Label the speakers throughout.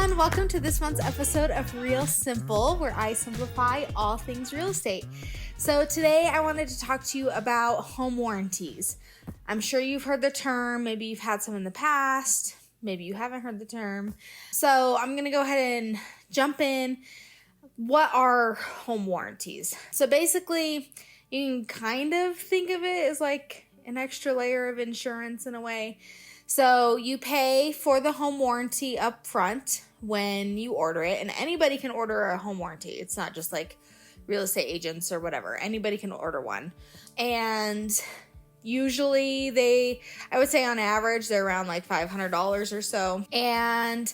Speaker 1: everyone, welcome to this month's episode of Real Simple, where I simplify all things real estate. So today I wanted to talk to you about home warranties. I'm sure you've heard the term, maybe you've had some in the past, maybe you haven't heard the term. So I'm going to go ahead and jump in. What are home warranties? So basically, you can kind of think of it as like an extra layer of insurance in a way. So you pay for the home warranty up front when you order it, and anybody can order a home warranty. It's not just like real estate agents or whatever. Anybody can order one. And usually I would say on average, they're around like $500 or so. And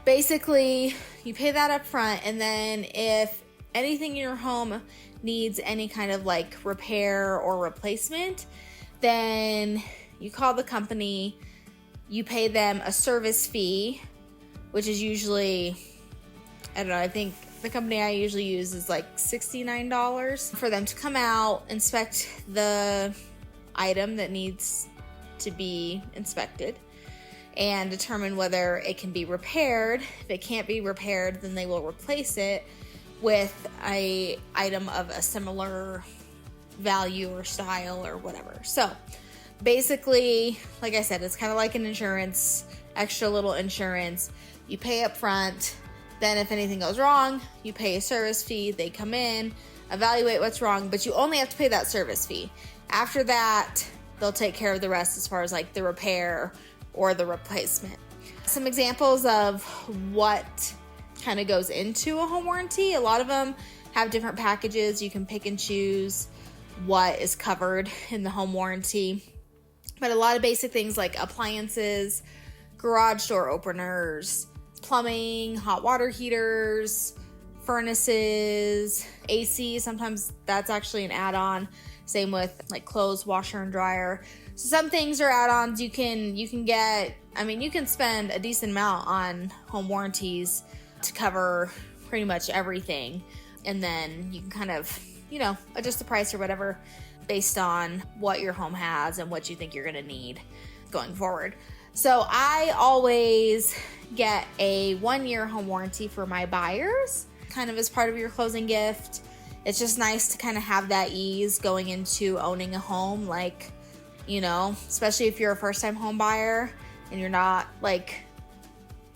Speaker 1: basically you pay that up front, and then if anything in your home needs any kind of like repair or replacement, then you call the company. You pay them a service fee, which is usually, I don't know, I think the company I usually use is like $69 for them to come out, inspect the item that needs to be inspected, and determine whether it can be repaired. If it can't be repaired, then they will replace it with an item of a similar value or style or whatever. So basically, like I said, it's kind of like an insurance, extra little insurance. You pay up front, then if anything goes wrong, you pay a service fee. They come in, evaluate what's wrong, but you only have to pay that service fee. After that, they'll take care of the rest as far as like the repair or the replacement. Some examples of what kind of goes into a home warranty. A lot of them have different packages. You can pick and choose what is covered in the home warranty. But a lot of basic things like appliances, garage door openers, plumbing, hot water heaters, furnaces, AC, sometimes that's actually an add-on. Same with like clothes, washer and dryer. So some things are add-ons. You can get, you can spend a decent amount on home warranties to cover pretty much everything. And then you can kind of, adjust the price or whatever based on what your home has and what you think you're going to need going forward. So I always get a 1-year home warranty for my buyers, kind of as part of your closing gift. It's just nice to kind of have that ease going into owning a home, like, especially if you're a first-time home buyer and you're not like,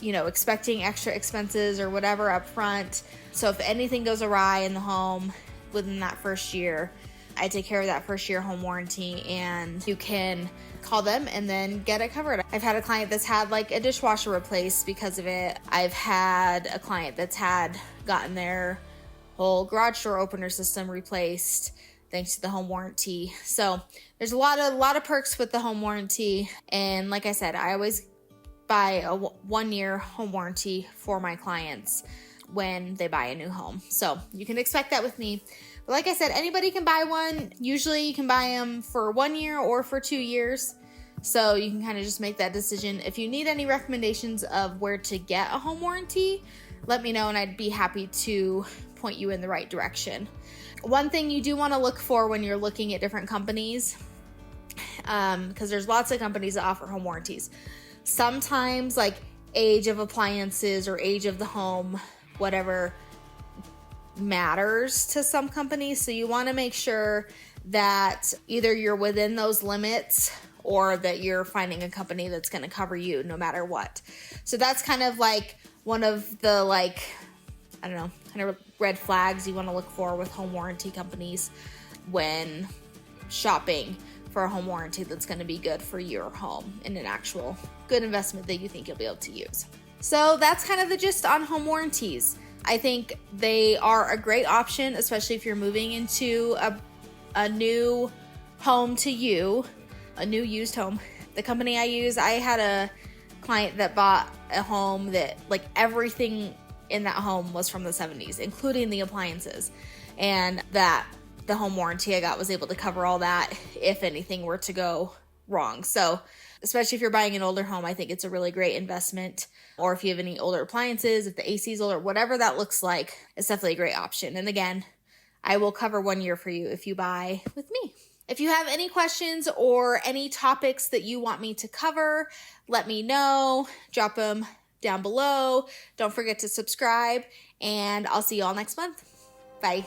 Speaker 1: expecting extra expenses or whatever up front. So if anything goes awry in the home within that first year, I take care of that first year home warranty, and you can call them and then get it covered. I've had a client that's had like a dishwasher replaced because of it. I've had a client that's gotten their whole garage door opener system replaced thanks to the home warranty. So there's a lot of perks with the home warranty. And like I said, I always buy a 1-year home warranty for my clients when they buy a new home. So you can expect that with me. But like I said, anybody can buy one. Usually you can buy them for 1 year or for 2 years. So you can kind of just make that decision. If you need any recommendations of where to get a home warranty, let me know and I'd be happy to point you in the right direction. One thing you do want to look for when you're looking at different companies, because there's lots of companies that offer home warranties. Sometimes like age of appliances or age of the home, whatever, matters to some companies. So you want to make sure that either you're within those limits or that you're finding a company that's going to cover you no matter what. So that's kind of like one of the kind of red flags you want to look for with home warranty companies when shopping for a home warranty that's going to be good for your home and an actual good investment that you think you'll be able to use. So that's kind of the gist on home warranties. I think they are a great option, especially if you're moving into a new home to you, a new used home. The company I use, I had a client that bought a home that like everything in that home was from the 70s, including the appliances. And that the home warranty I got was able to cover all that if anything were to go wrong. So especially if you're buying an older home, I think it's a really great investment. Or if you have any older appliances, if the AC is older, whatever that looks like, it's definitely a great option. And again, I will cover 1 year for you if you buy with me. If you have any questions or any topics that you want me to cover, let me know. Drop them down below. Don't forget to subscribe, and I'll see you all next month. Bye.